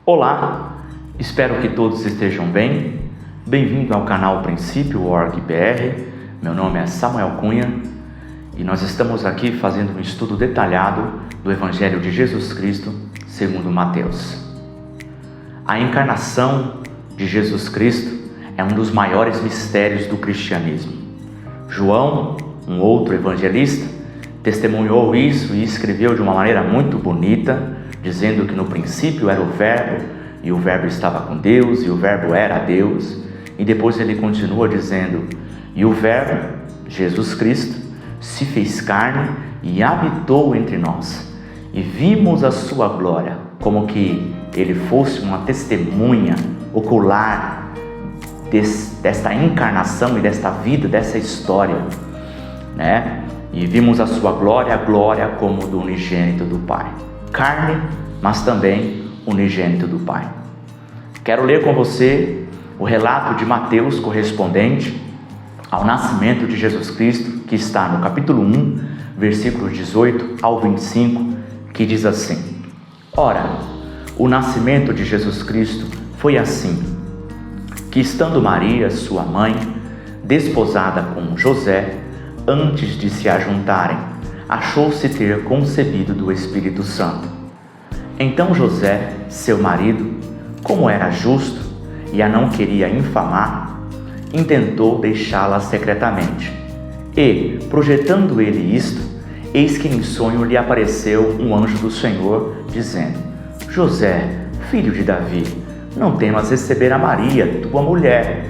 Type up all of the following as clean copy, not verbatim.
Olá, espero que todos estejam bem. Bem-vindo ao canal Princípio.org.br. Meu nome é Samuel Cunha e nós estamos aqui fazendo um estudo detalhado do Evangelho de Jesus Cristo segundo Mateus. A encarnação de Jesus Cristo é um dos maiores mistérios do cristianismo. João, um outro evangelista, testemunhou isso e escreveu de uma maneira muito bonita, dizendo que no princípio era o Verbo, e o Verbo estava com Deus, e o Verbo era Deus. E depois ele continua dizendo: e o Verbo, Jesus Cristo, se fez carne e habitou entre nós, e vimos a sua glória, como que ele fosse uma testemunha ocular desta encarnação e desta vida, dessa história, né? E vimos a sua glória, a glória como do unigênito do Pai. Carne, mas também unigênito do Pai. Quero ler com você o relato de Mateus correspondente ao nascimento de Jesus Cristo, que está no capítulo 1, versículos 18 ao 25, que diz assim: Ora, o nascimento de Jesus Cristo foi assim, que estando Maria, sua mãe, desposada com José, antes de se ajuntarem, achou-se ter concebido do Espírito Santo. Então José, seu marido, como era justo e a não queria infamar, intentou deixá-la secretamente. E, projetando ele isto, eis que em sonho lhe apareceu um anjo do Senhor, dizendo: José, filho de Davi, não temas receber a Maria, tua mulher,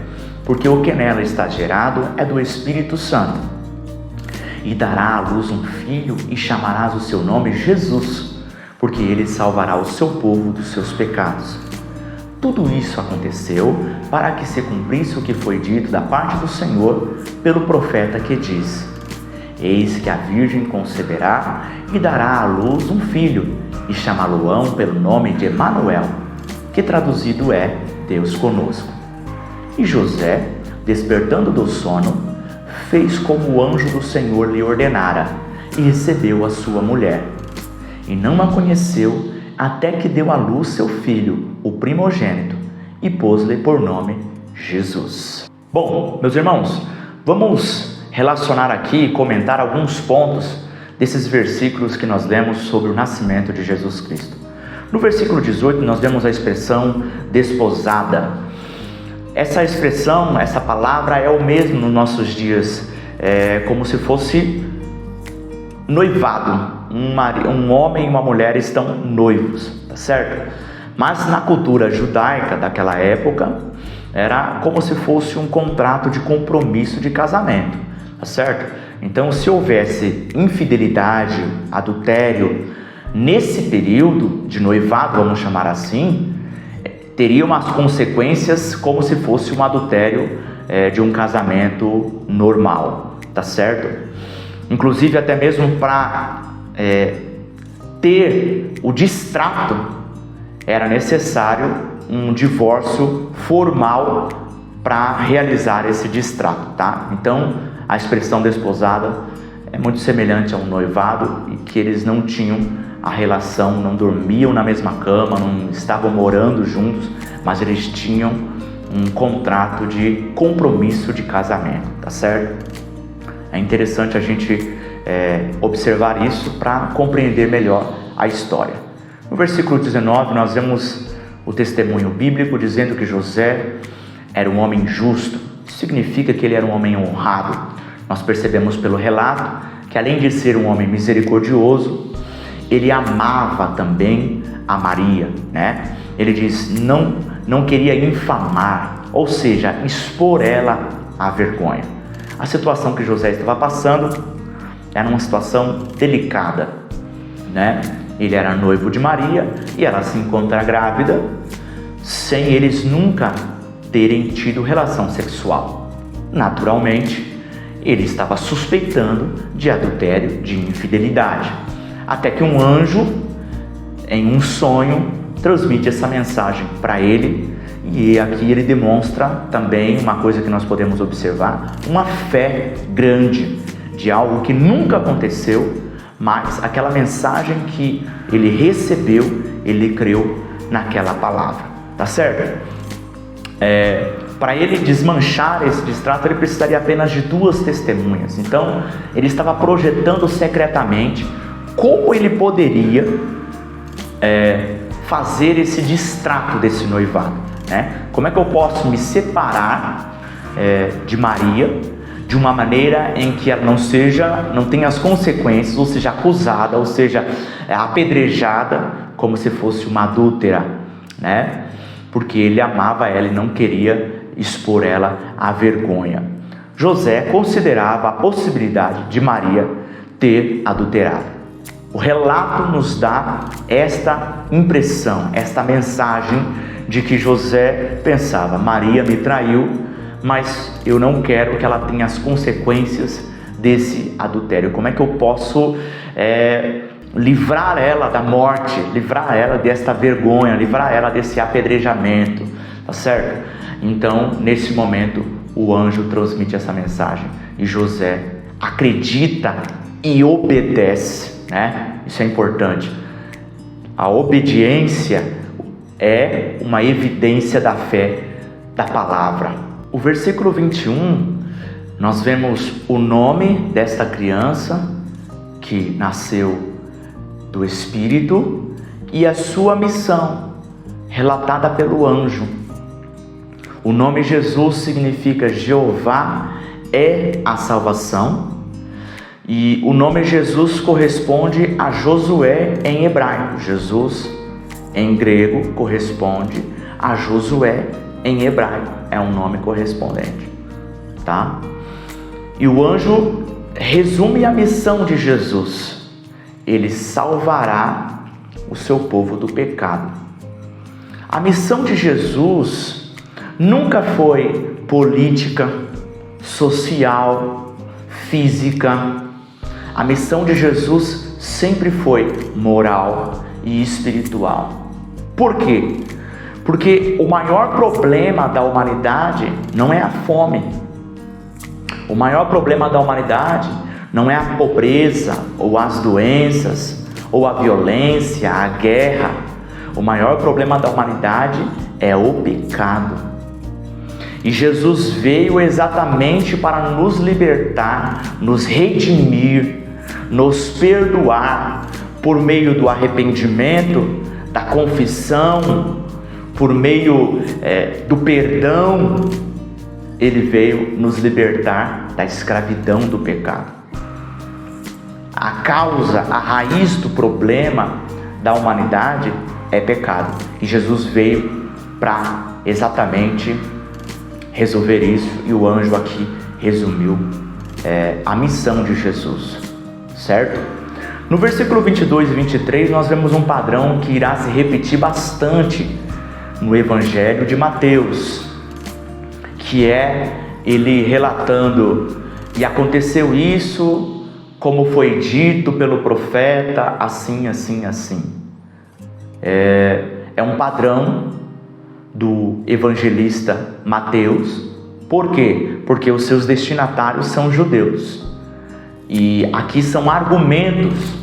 porque o que nela está gerado é do Espírito Santo. E dará à luz um filho, e chamarás o seu nome Jesus, porque ele salvará o seu povo dos seus pecados. Tudo isso aconteceu para que se cumprisse o que foi dito da parte do Senhor pelo profeta que diz: Eis que a Virgem conceberá e dará à luz um filho, e chamá-lo-ão pelo nome de Emanuel, que traduzido é Deus conosco. E José, despertando do sono, fez como o anjo do Senhor lhe ordenara, e recebeu a sua mulher. E não a conheceu até que deu à luz seu filho, o primogênito, e pôs-lhe por nome Jesus. Bom, meus irmãos, vamos relacionar aqui e comentar alguns pontos desses versículos que nós lemos sobre o nascimento de Jesus Cristo. No versículo 18 nós vemos a expressão desposada. Essa expressão, essa palavra é o mesmo nos nossos dias, como se fosse noivado. Um homem e uma mulher estão noivos, tá certo? Mas na cultura judaica daquela época, era como se fosse um contrato de compromisso de casamento, tá certo? Então, se houvesse infidelidade, adultério, nesse período de noivado, vamos chamar assim, teria umas consequências como se fosse um adultério de um casamento normal, tá certo? Inclusive até mesmo para ter o distrato era necessário um divórcio formal para realizar esse distrato, tá? Então a expressão desposada é muito semelhante a um noivado, e que eles não tinham a relação, não dormiam na mesma cama, não estavam morando juntos, mas eles tinham um contrato de compromisso de casamento, tá certo? É interessante a gente observar isso para compreender melhor a história. No versículo 19 nós vemos o testemunho bíblico dizendo que José era um homem justo. Isso significa que ele era um homem honrado. Nós percebemos pelo relato que, além de ser um homem misericordioso, ele amava também a Maria, né? Ele diz, não queria infamar, ou seja, expor ela à vergonha. A situação que José estava passando era uma situação delicada, né? Ele era noivo de Maria e ela se encontra grávida, sem eles nunca terem tido relação sexual. Naturalmente, ele estava suspeitando de adultério, de infidelidade. Até que um anjo, em um sonho, transmite essa mensagem para ele, e aqui ele demonstra também uma coisa que nós podemos observar, uma fé grande de algo que nunca aconteceu, mas aquela mensagem que ele recebeu, ele creu naquela palavra, tá certo? Para ele desmanchar esse distrato, ele precisaria apenas de 2 testemunhas. Então, ele estava projetando secretamente como ele poderia fazer esse distrato desse noivado, né? Como é que eu posso me separar de Maria de uma maneira em que ela não tenha as consequências, ou seja, acusada, ou seja, apedrejada como se fosse uma adúltera, né? Porque ele amava ela e não queria expor ela à vergonha. José considerava a possibilidade de Maria ter adulterado. O relato nos dá esta impressão, esta mensagem de que José pensava: Maria me traiu, mas eu não quero que ela tenha as consequências desse adultério. Como é que eu posso livrar ela da morte, livrar ela desta vergonha, livrar ela desse apedrejamento, tá certo? Então, nesse momento, o anjo transmite essa mensagem e José acredita e obedece, né? Isso é importante. A obediência é uma evidência da fé da palavra. O versículo 21, nós vemos o nome desta criança que nasceu do Espírito e a sua missão, relatada pelo anjo. O nome Jesus significa Jeová é a salvação, e o nome Jesus corresponde a Josué em hebraico. Jesus em grego corresponde a Josué em hebraico, é um nome correspondente, tá? E o anjo resume a missão de Jesus: ele salvará o seu povo do pecado. A missão de Jesus nunca foi política, social, física. A missão de Jesus sempre foi moral e espiritual. Por quê? Porque o maior problema da humanidade não é a fome. O maior problema da humanidade não é a pobreza, ou as doenças, ou a violência, a guerra. O maior problema da humanidade é o pecado. E Jesus veio exatamente para nos libertar, nos redimir, nos perdoar por meio do arrependimento, da confissão, por meio do perdão. Ele veio nos libertar da escravidão do pecado. A causa, a raiz do problema da humanidade é pecado. E Jesus veio para exatamente resolver isso. E o anjo aqui resumiu a missão de Jesus, certo? No versículo 22 e 23 nós vemos um padrão que irá se repetir bastante no Evangelho de Mateus, que é ele relatando: e aconteceu isso, como foi dito pelo profeta, assim, assim, assim. É um padrão do evangelista Mateus. Por quê? Porque os seus destinatários são judeus. E aqui são argumentos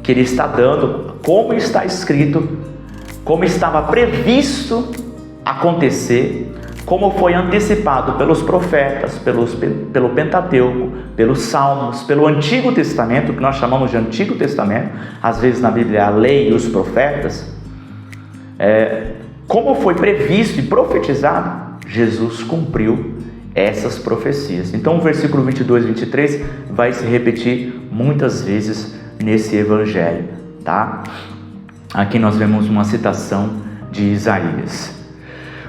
que ele está dando, como está escrito, como estava previsto acontecer, como foi antecipado pelos profetas, pelo Pentateuco, pelos Salmos, pelo Antigo Testamento, que nós chamamos de Antigo Testamento, às vezes na Bíblia a lei e os profetas. Como foi previsto e profetizado, Jesus cumpriu essas profecias. Então o versículo 22 e 23 vai se repetir muitas vezes nesse evangelho, tá? Aqui nós vemos uma citação de Isaías.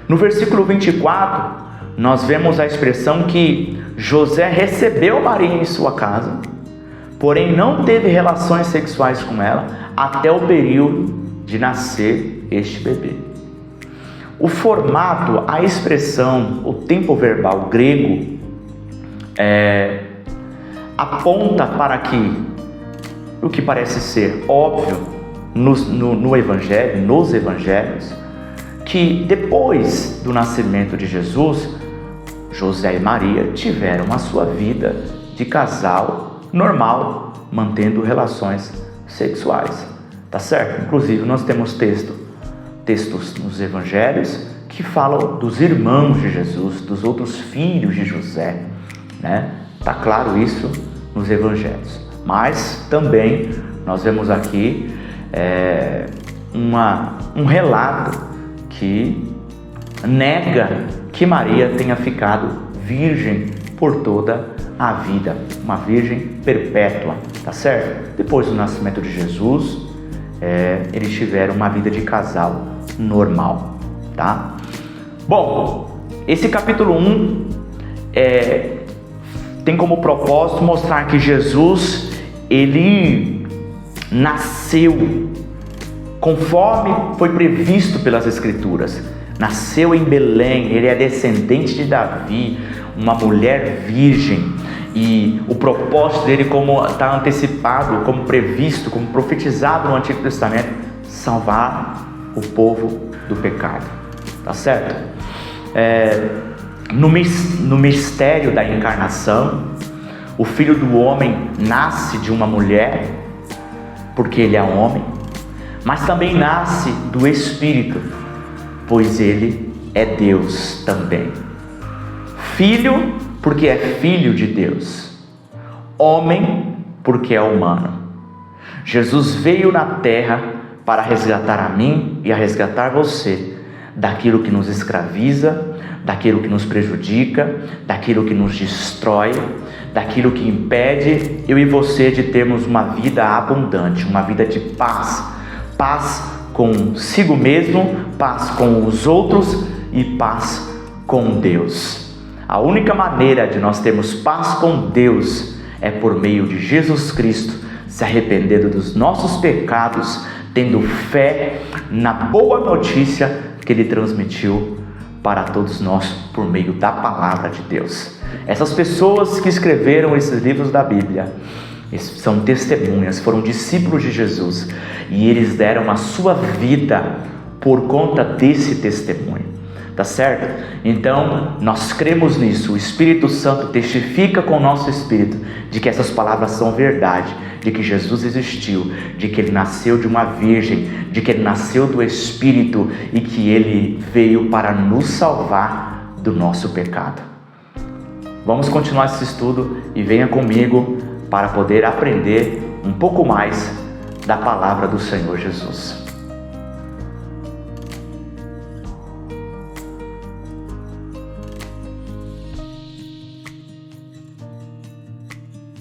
No versículo 24, nós vemos a expressão que José recebeu Maria em sua casa, porém não teve relações sexuais com ela até o período de nascer este bebê. O formato, a expressão, o tempo verbal grego aponta para que o que parece ser óbvio no Evangelho, nos Evangelhos, que depois do nascimento de Jesus, José e Maria tiveram a sua vida de casal normal, mantendo relações sexuais, tá certo? Inclusive nós temos texto textos nos evangelhos que falam dos irmãos de Jesus, dos outros filhos de José, né? Tá claro isso nos evangelhos. Mas também nós vemos aqui um relato que nega que Maria tenha ficado virgem por toda a vida, uma virgem perpétua, tá certo? Depois do nascimento de Jesus, eles tiveram uma vida de casal normal, tá? Bom, esse capítulo 1 tem como propósito mostrar que Jesus, ele nasceu conforme foi previsto pelas Escrituras. Nasceu em Belém, ele é descendente de Davi, uma mulher virgem, e o propósito dele, como está antecipado, como previsto, como profetizado no Antigo Testamento, salvar o povo do pecado, tá certo? No mistério da encarnação, o Filho do Homem nasce de uma mulher, porque ele é homem, mas também nasce do Espírito, pois ele é Deus também. Filho, porque é filho de Deus. Homem, porque é humano. Jesus veio na terra para resgatar a mim e a resgatar você daquilo que nos escraviza, daquilo que nos prejudica, daquilo que nos destrói, daquilo que impede eu e você de termos uma vida abundante, uma vida de paz. Paz consigo mesmo, paz com os outros e paz com Deus. A única maneira de nós termos paz com Deus é por meio de Jesus Cristo, se arrependendo dos nossos pecados, tendo fé na boa notícia que Ele transmitiu para todos nós por meio da palavra de Deus. Essas pessoas que escreveram esses livros da Bíblia são testemunhas, foram discípulos de Jesus, e eles deram a sua vida por conta desse testemunho, tá certo? Então nós cremos nisso. O Espírito Santo testifica com o nosso espírito de que essas palavras são verdade, de que Jesus existiu, de que Ele nasceu de uma virgem, de que Ele nasceu do Espírito e que Ele veio para nos salvar do nosso pecado. Vamos continuar esse estudo e venha comigo para poder aprender um pouco mais da palavra do Senhor Jesus.